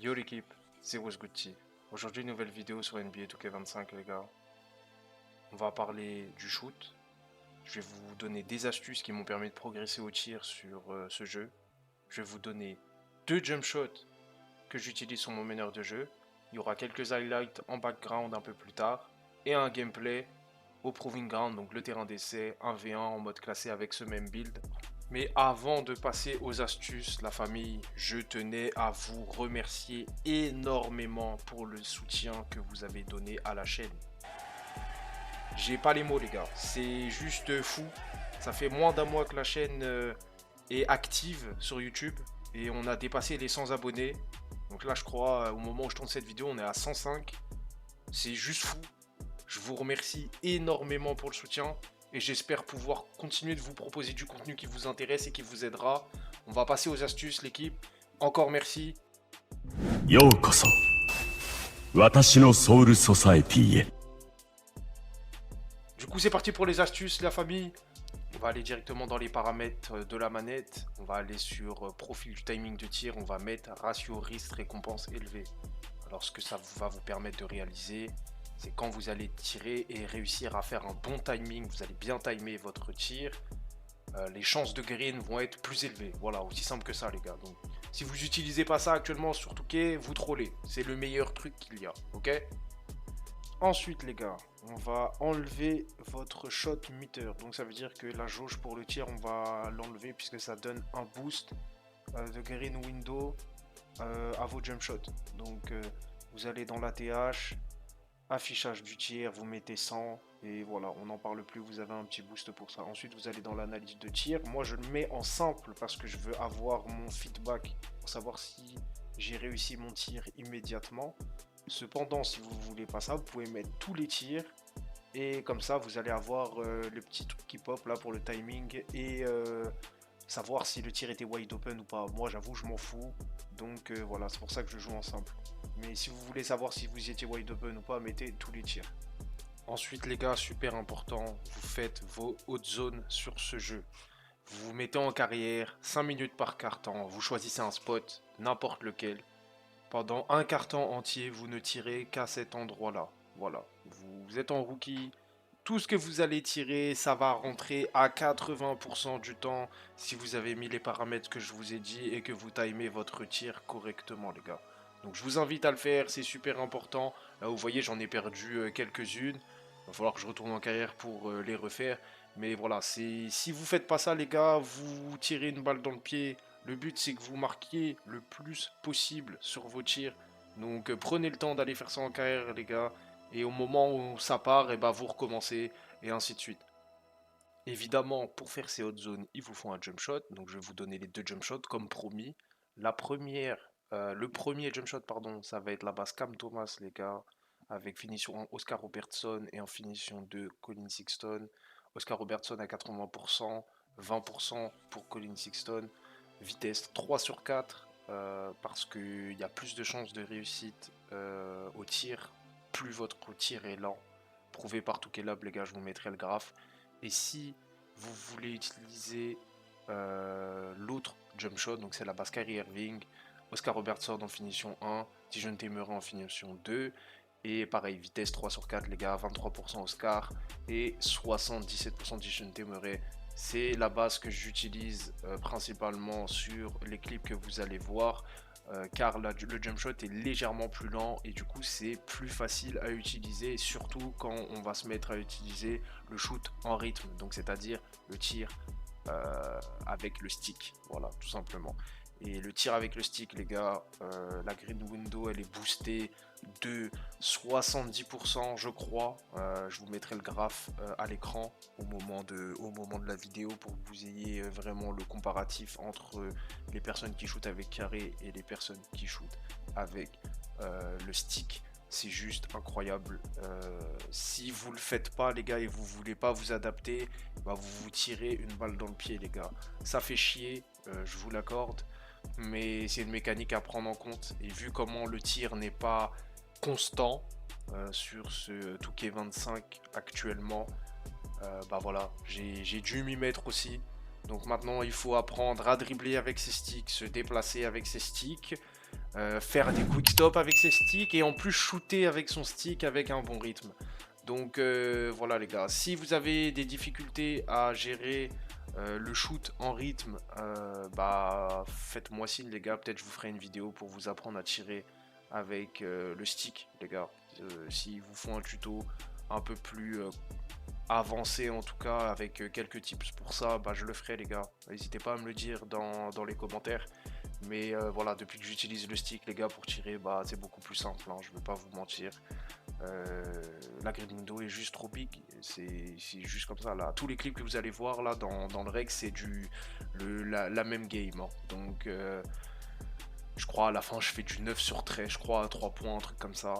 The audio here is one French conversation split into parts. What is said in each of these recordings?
Yo l'équipe, c'est Was Gucci. Aujourd'hui, nouvelle vidéo sur NBA 2K25 les gars. On va parler du shoot. Je vais vous donner des astuces qui m'ont permis de progresser au tir sur ce jeu. Je vais vous donner deux jump shots que j'utilise sur mon meneur de jeu. Il y aura quelques highlights en background un peu plus tard. Et un gameplay au Proving Ground, donc le terrain d'essai 1v1 en mode classé avec ce même build. Mais avant de passer aux astuces, la famille, je tenais à vous remercier énormément pour le soutien que vous avez donné à la chaîne. J'ai pas les mots les gars, c'est juste fou. Ça fait moins d'un mois que la chaîne est active sur YouTube et on a dépassé les 100 abonnés. Donc là je crois au moment où je tourne cette vidéo on est à 105. C'est juste fou. Je vous remercie énormément pour le soutien. Et j'espère pouvoir continuer de vous proposer du contenu qui vous intéresse et qui vous aidera. On va passer aux astuces, l'équipe. Encore merci. Yokoso. Watashi no Soul Society e. Du coup, c'est parti pour les astuces, la famille. On va aller directement dans les paramètres de la manette. On va aller sur profil du timing de tir. On va mettre ratio risque récompense élevé. Alors, ce que ça va vous permettre de réaliser, c'est quand vous allez tirer et réussir à faire un bon timing, vous allez bien timer votre tir, les chances de green vont être plus élevées. Voilà, aussi simple que ça les gars. Donc, si vous n'utilisez pas ça actuellement sur Touquet, vous trollez. C'est le meilleur truc qu'il y a, ok? Ensuite les gars, on va enlever votre shot meter. Donc ça veut dire que la jauge pour le tir, on va l'enlever puisque ça donne un boost de green window à vos jump shots. Donc vous allez dans l'ATH, affichage du tir, vous mettez 100 et voilà, on n'en parle plus, vous avez un petit boost pour ça. Ensuite vous allez dans l'analyse de tir. Moi je le mets en simple parce que je veux avoir mon feedback pour savoir si j'ai réussi mon tir immédiatement. Cependant, si vous voulez pas ça, vous pouvez mettre tous les tirs et comme ça vous allez avoir le petit truc qui pop là pour le timing et savoir si le tir était wide open ou pas. Moi j'avoue je m'en fous, donc voilà, c'est pour ça que je joue en simple. Mais si vous voulez savoir si vous étiez wide open ou pas, mettez tous les tirs. Ensuite les gars, super important, vous faites vos hautes zones sur ce jeu. Vous vous mettez en carrière, 5 minutes par carton, vous choisissez un spot, n'importe lequel. Pendant un carton entier, vous ne tirez qu'à cet endroit-là. Voilà, vous êtes en rookie. Tout ce que vous allez tirer, ça va rentrer à 80% du temps si vous avez mis les paramètres que je vous ai dit et que vous timez votre tir correctement, les gars. Donc je vous invite à le faire, c'est super important. Là, vous voyez, j'en ai perdu quelques-unes. Il va falloir que je retourne en carrière pour les refaire. Mais voilà, si vous faites pas ça, les gars, vous tirez une balle dans le pied. Le but, c'est que vous marquiez le plus possible sur vos tirs. Donc prenez le temps d'aller faire ça en carrière, les gars. Et au moment où ça part, et bah vous recommencez, et ainsi de suite. Évidemment, pour faire ces hot zones, il vous faut un jump shot. Donc je vais vous donner les deux jump shots comme promis. Le premier jump shot, pardon, ça va être la base Cam Thomas, les gars, avec finition 1 Oscar Robertson et en finition 2 Colin Sexton. Oscar Robertson à 80%, 20% pour Colin Sexton. Vitesse 3 sur 4, parce qu'il y a plus de chances de réussite au tir plus votre tir est lent. Prouvé par Toukelab, les gars, je vous mettrai le graphe. Et si vous voulez utiliser l'autre jump shot, donc c'est la base Kyrie Irving, Oscar Robertson en finition 1, Dijon Temeray en finition 2, et pareil, vitesse 3 sur 4, les gars, 23% Oscar et 77% Dijon Temeray. C'est la base que j'utilise principalement sur les clips que vous allez voir. Car le jump shot est légèrement plus lent et du coup c'est plus facile à utiliser, surtout quand on va se mettre à utiliser le shoot en rythme, donc c'est à dire le tir avec le stick, voilà, tout simplement. Et le tir avec le stick, les gars, la green window elle est boostée de 70% je crois. Je vous mettrai le graphe à l'écran au moment de la vidéo pour que vous ayez vraiment le comparatif entre les personnes qui shootent avec carré et les personnes qui shootent avec le stick. C'est juste incroyable. Si vous le faites pas, les gars, et vous voulez pas vous adapter, bah vous vous tirez une balle dans le pied, les gars. Ça fait chier, je vous l'accorde, mais c'est une mécanique à prendre en compte. Et vu comment le tir n'est pas constant sur ce Touquet 25 actuellement, bah voilà, j'ai dû m'y mettre aussi. Donc maintenant il faut apprendre à dribbler avec ses sticks, se déplacer avec ses sticks, faire des quick stops avec ses sticks et en plus shooter avec son stick avec un bon rythme. Donc voilà les gars, si vous avez des difficultés à gérer le shoot en rythme, bah faites-moi signe les gars, peut-être je vous ferai une vidéo pour vous apprendre à tirer avec le stick les gars. S'il vous faut un tuto un peu plus avancé en tout cas avec quelques tips pour ça, bah je le ferai les gars. N'hésitez pas à me le dire dans les commentaires. Mais voilà, depuis que j'utilise le stick, les gars, pour tirer, bah c'est beaucoup plus simple, hein, je vais pas vous mentir. La grid window est juste trop big, c'est juste comme ça. Là, tous les clips que vous allez voir là dans le reg, c'est la même game, hein. Donc, je crois à la fin, je fais du 9 sur 13, je crois à 3 points, un truc comme ça.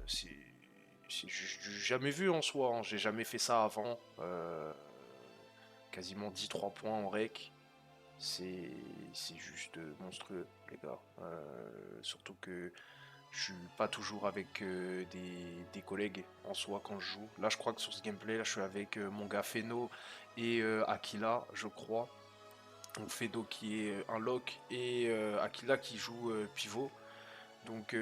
C'est jamais vu en soi, hein. J'ai jamais fait ça avant. Quasiment 10-3 points en rec. C'est juste monstrueux, les gars. Surtout que je suis pas toujours avec des collègues en soi quand je joue. Là, je crois que sur ce gameplay, là, je suis avec mon gars Feno et Aquila, je crois. Donc Feno qui est un lock et Aquila qui joue pivot. Donc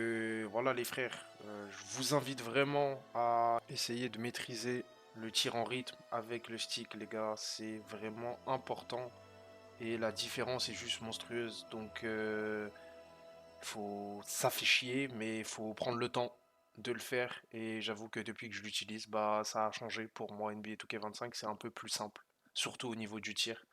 voilà les frères, je vous invite vraiment à essayer de maîtriser le tir en rythme avec le stick les gars, c'est vraiment important et la différence est juste monstrueuse. Donc ça fait chier mais il faut prendre le temps de le faire et j'avoue que depuis que je l'utilise, bah ça a changé pour moi. NBA 2K25 c'est un peu plus simple, surtout au niveau du tir.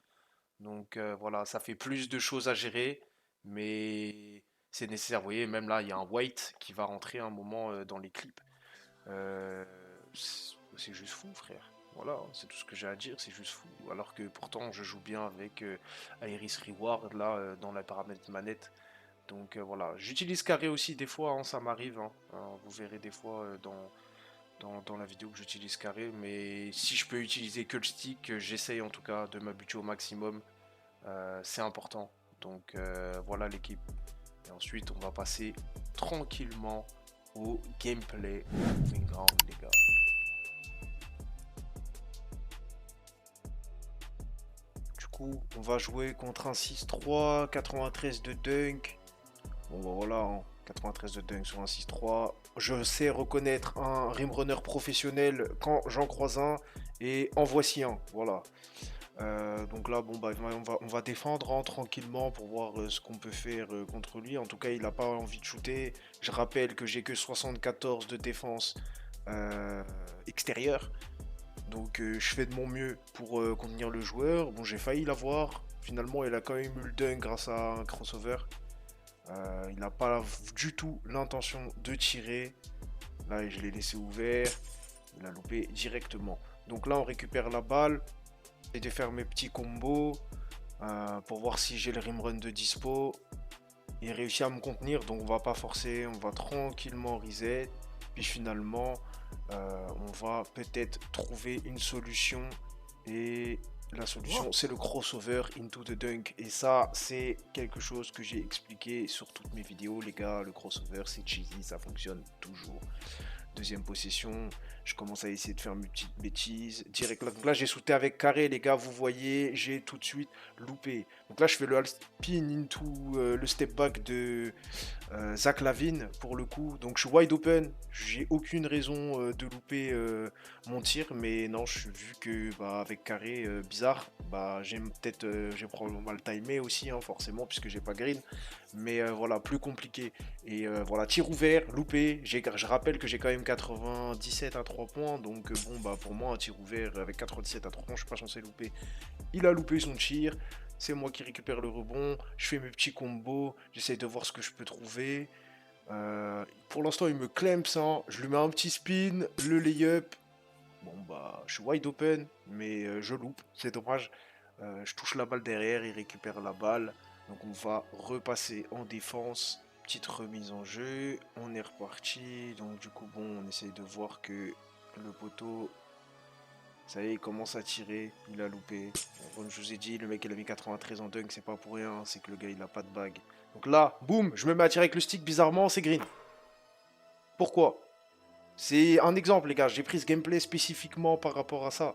Donc voilà, ça fait plus de choses à gérer, mais c'est nécessaire. Vous voyez, même là, il y a un white qui va rentrer un moment dans les clips. Euh, c'est juste fou, frère. Voilà, hein, c'est tout ce que j'ai à dire, c'est juste fou. Alors que pourtant, je joue bien avec Iris Reward, là, dans la paramètre manette. Donc voilà, j'utilise carré aussi des fois, hein, ça m'arrive, hein. Vous verrez des fois dans la vidéo que j'utilise carré, mais si je peux utiliser que le stick, j'essaye en tout cas de m'habituer au maximum. C'est important. Donc voilà l'équipe. Et ensuite, on va passer tranquillement au gameplay Moving Ground, les gars. Du coup, on va jouer contre un 6-3, 93 de dunk. Bon, bah voilà, hein, 93 de dunk sur un 6-3. Je sais reconnaître un rimrunner professionnel quand j'en croise un. Et en voici un, voilà. Donc là, bon, bah, on va défendre hein, tranquillement pour voir ce qu'on peut faire contre lui. En tout cas, il n'a pas envie de shooter. Je rappelle que j'ai que 74 de défense euh, extérieure. Donc je fais de mon mieux pour contenir le joueur. Bon, j'ai failli l'avoir. Finalement, il a quand même eu le dunk grâce à un crossover. Il n'a pas du tout l'intention de tirer. Là, je l'ai laissé ouvert. Il a loupé directement. Donc là, on récupère la balle et de faire mes petits combos pour voir si j'ai le rimrun de dispo. Il réussit à me contenir, donc on va pas forcer, on va tranquillement reset. Puis finalement, on va peut-être trouver une solution. Et la solution, c'est le crossover into the dunk. Et ça, c'est quelque chose que j'ai expliqué sur toutes mes vidéos, les gars. Le crossover, c'est cheesy, ça fonctionne toujours. Deuxième possession, je commence à essayer de faire mes petites bêtises. Direct là, donc là j'ai sauté avec carré, les gars, vous voyez, j'ai tout de suite loupé. Donc là je fais le spin into le step back de Zach Lavine pour le coup. Donc je suis wide open, j'ai aucune raison de louper mon tir, mais non, vu que bah, avec carré bizarre, bah j'ai probablement mal timé aussi, hein, forcément, puisque j'ai pas green. Mais voilà, plus compliqué. Et voilà, tir ouvert, loupé. Je rappelle que j'ai quand même 97 à 3 points. Donc bon, bah pour moi, un tir ouvert avec 97 à 3 points, je suis pas censé louper. Il a loupé son tir. C'est moi qui récupère le rebond. Je fais mes petits combos. J'essaye de voir ce que je peux trouver. Pour l'instant, il me clamps. Hein. Je lui mets un petit spin, le layup. Bon, bah, je suis wide open, mais je loupe. C'est dommage. Je touche la balle derrière, il récupère la balle. Donc on va repasser en défense. Petite remise en jeu. On est reparti. Donc du coup, bon, on essaye de voir que le poteau, ça y est, il commence à tirer. Il a loupé. Bon, comme je vous ai dit, le mec il a mis 93 en dunk, c'est pas pour rien. C'est que le gars il a pas de bague. Donc là, boum, je me mets à tirer avec le stick. Bizarrement, c'est green. Pourquoi? C'est un exemple, les gars. J'ai pris ce gameplay spécifiquement par rapport à ça.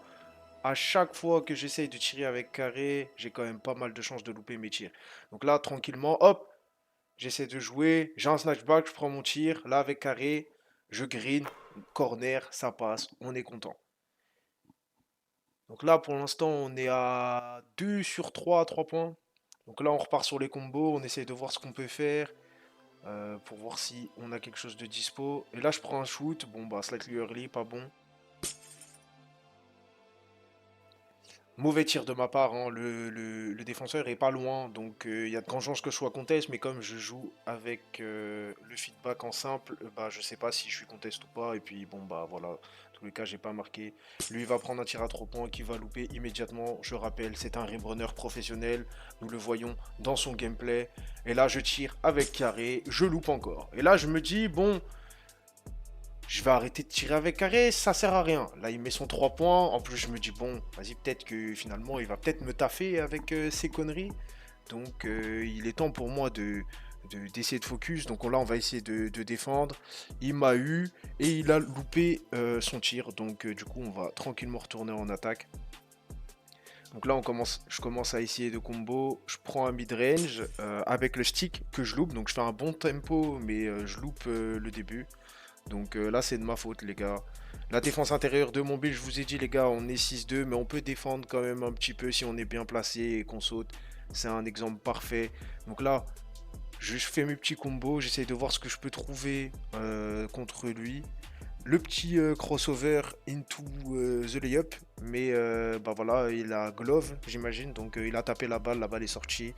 À chaque fois que j'essaye de tirer avec carré, j'ai quand même pas mal de chances de louper mes tirs. Donc là, tranquillement, hop, j'essaie de jouer, j'ai un snatchback, je prends mon tir, là avec carré, je green, corner, ça passe, on est content. Donc là, pour l'instant, on est à 2 sur 3 à 3 points. Donc là, on repart sur les combos, on essaye de voir ce qu'on peut faire pour voir si on a quelque chose de dispo. Et là, je prends un shoot, bon bah slightly early, pas bon. Mauvais tir de ma part, hein. Le défenseur est pas loin, donc il y a de grandes chances que je sois contest, mais comme je joue avec le feedback en simple, bah je sais pas si je suis contest ou pas, et puis bon bah voilà, dans tous les cas j'ai pas marqué. Lui il va prendre un tir à 3 points qui va louper immédiatement, je rappelle, c'est un rimrunner professionnel, nous le voyons dans son gameplay, et là je tire avec carré, je loupe encore. Et là je me dis, bon, je vais arrêter de tirer avec carré, ça sert à rien. Là, il met son 3 points. En plus, je me dis, bon, vas-y, peut-être que finalement, il va peut-être me taffer avec ses conneries. Donc, il est temps pour moi d'essayer de focus. Donc là, on va essayer de défendre. Il m'a eu et il a loupé son tir. Donc, du coup, on va tranquillement retourner en attaque. Donc là, je commence à essayer de combo. Je prends un mid-range avec le stick que je loupe. Donc, je fais un bon tempo, mais je loupe le début. Donc là, c'est de ma faute, les gars. La défense intérieure de mon build, je vous ai dit, les gars, on est 6-2, mais on peut défendre quand même un petit peu si on est bien placé et qu'on saute. C'est un exemple parfait. Donc là, je fais mes petits combos, j'essaye de voir ce que je peux trouver contre lui. Le petit crossover into the layup, mais bah voilà, il a glove, j'imagine, donc il a tapé la balle est sortie.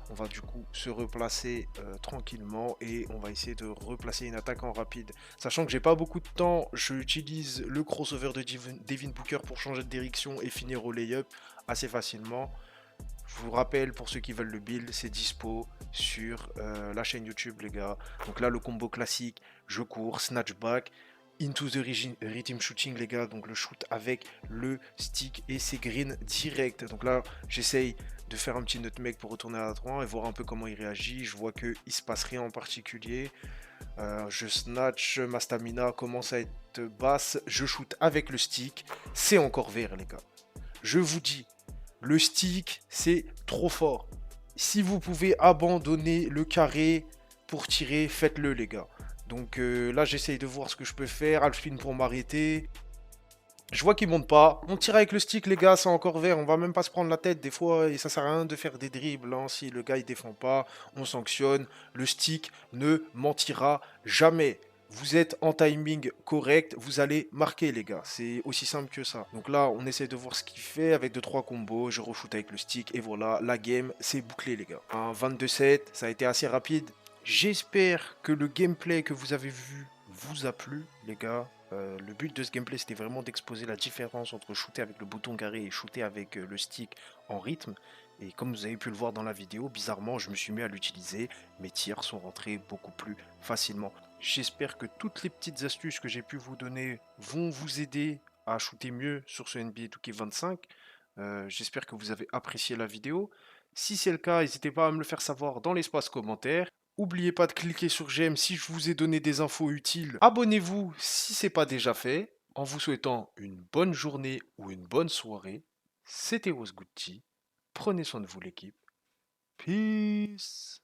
On va du coup se replacer tranquillement et on va essayer de replacer une attaque en rapide. Sachant que j'ai pas beaucoup de temps, j'utilise le crossover de Devin Booker pour changer de direction et finir au layup assez facilement. Je vous rappelle, pour ceux qui veulent le build, c'est dispo sur la chaîne YouTube, les gars. Donc là, le combo classique, je cours, snatchback, into the rhythm shooting, les gars. Donc le shoot avec le stick et c'est green direct. Donc là, j'essaye de faire un petit nutmeg pour retourner à la 3 et voir un peu comment il réagit. Je vois qu'il ne se passe rien en particulier. Je snatch, ma stamina commence à être basse. Je shoot avec le stick. C'est encore vert, les gars. Je vous dis, le stick, c'est trop fort. Si vous pouvez abandonner le carré pour tirer, faites-le, les gars. Donc là, j'essaye de voir ce que je peux faire. Alpine pour m'arrêter. Je vois qu'il monte pas. On tire avec le stick, les gars, c'est encore vert. On va même pas se prendre la tête des fois. Et ça sert à rien de faire des dribbles, hein. Si le gars il défend pas, on sanctionne. Le stick ne mentira jamais. Vous êtes en timing correct, vous allez marquer, les gars. C'est aussi simple que ça. Donc là, on essaie de voir ce qu'il fait avec 2-3 combos. Je re-shoot avec le stick et voilà, la game, c'est bouclé, les gars. Un 22-7, ça a été assez rapide. J'espère que le gameplay que vous avez vu vous a plu, les gars. Le but de ce gameplay, c'était vraiment d'exposer la différence entre shooter avec le bouton carré et shooter avec le stick en rythme. Et comme vous avez pu le voir dans la vidéo, bizarrement, je me suis mis à l'utiliser. Mes tirs sont rentrés beaucoup plus facilement. J'espère que toutes les petites astuces que j'ai pu vous donner vont vous aider à shooter mieux sur ce NBA 2K25. J'espère que vous avez apprécié la vidéo. Si c'est le cas, n'hésitez pas à me le faire savoir dans l'espace commentaire. N'oubliez pas de cliquer sur j'aime si je vous ai donné des infos utiles. Abonnez-vous si ce n'est pas déjà fait. En vous souhaitant une bonne journée ou une bonne soirée, c'était Wasgoodty. Prenez soin de vous l'équipe. Peace.